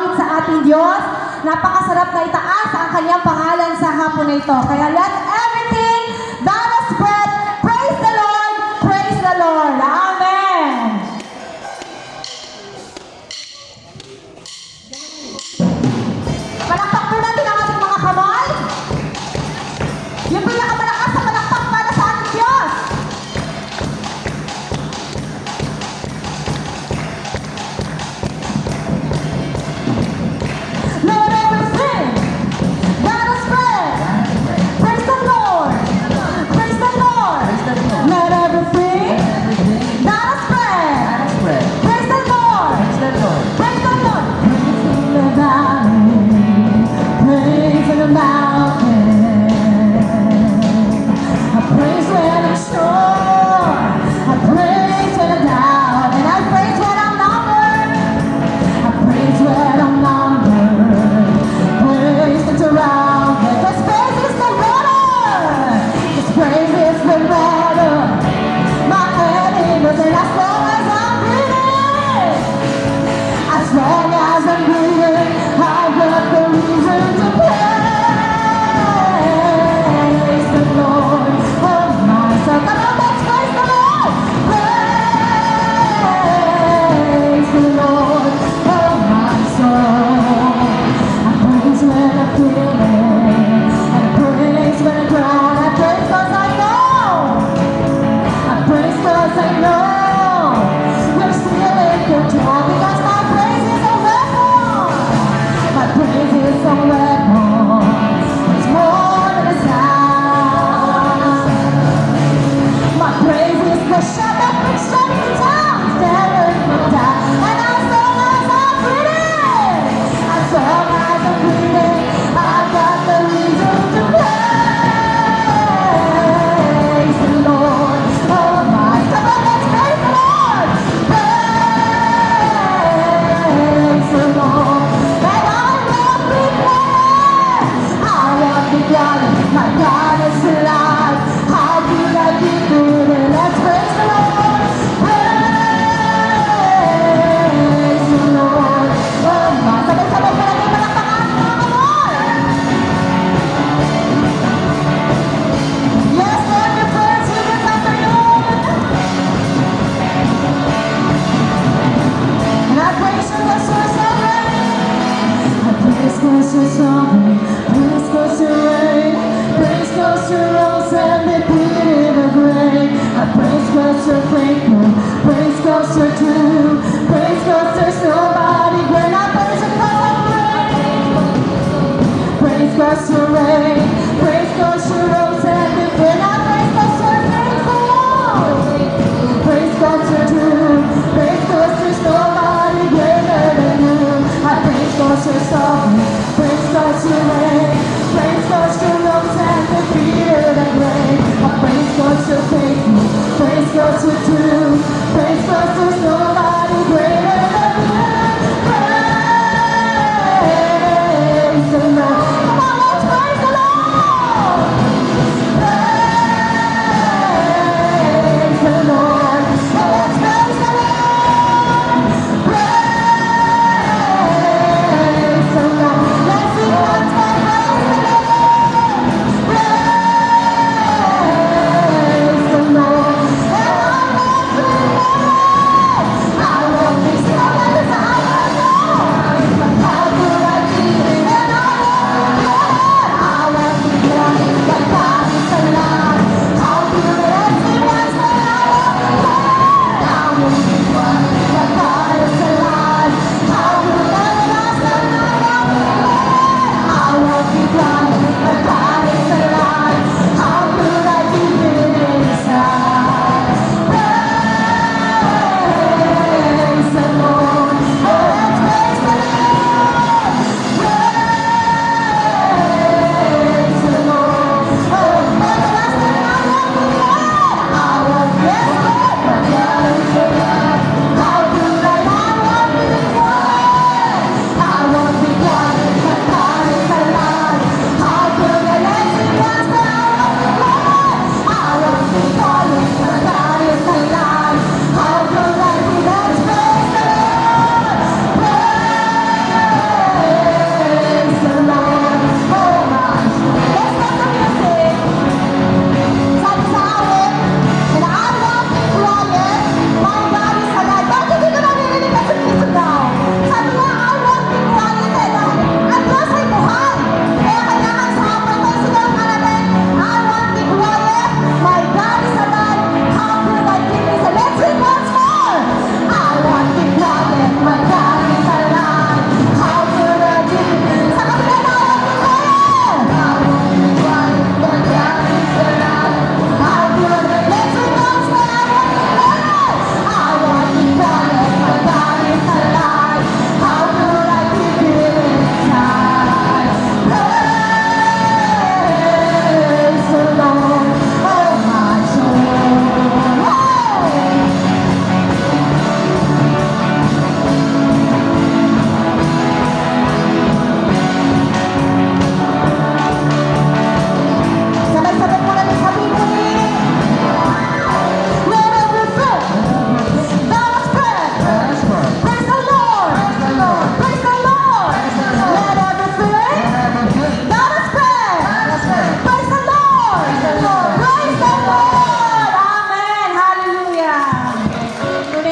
awit sa ating Diyos. Napakasarap na itaas ang kanyang pangalan sa hapon na ito. Kaya let everything that is breath, praise the Lord, praise the Lord. Amen. Palakpak po natin ang ating mga kamay. Yung pinakamalakas sa palakpak para sa ating Diyos. Let everything that is breath, praise the Lord, praise the Lord. Let everything that is breath, praise the Lord, praise the Lord. Praise in the valley, praise in the mountain. I praise when I'm sure, I praise when I'm down, and I praise when I'm numbered. I praise when I'm numbered. Praise that's around me. 'Cause praise is the water. 'Cause praise is the water. My enemies, and as long as I'm breathing, as long as I'm breathing, I've got the reason to praise the Lord. Oh my soul, come on, let's praise the Lord. Praise the Lord. Oh my soul, I praise when I'm feeling, and I praise when I'm crying. I praise 'cause I know, I praise 'cause I know you're still in control. Because my praise is a weapon. My praise is a weapon. It's more than a sound. My praise is the shut up and shut me down. Never put down. And as long as I'm breathing, as long as I'm breathing, I've got the reason to praise the Lord. Oh my, come on, let's praise the Lord. Praise the Lord. And I won't be quiet. I won't be quiet. My God is alive. How could I be moving? Let's praise the Lord. Praise the Lord. Oh my, sabay-sabay pa natin palakpakan, mga kamay. Yes, Lord, your praise you this afternoon. And I praise you 'cause you're sovereign. I praise 'cause you're sovereign. Praise 'cause you're reign. Praise 'cause you rose and defeated the grave. I praise 'cause you're faithful. Praise 'cause you're true.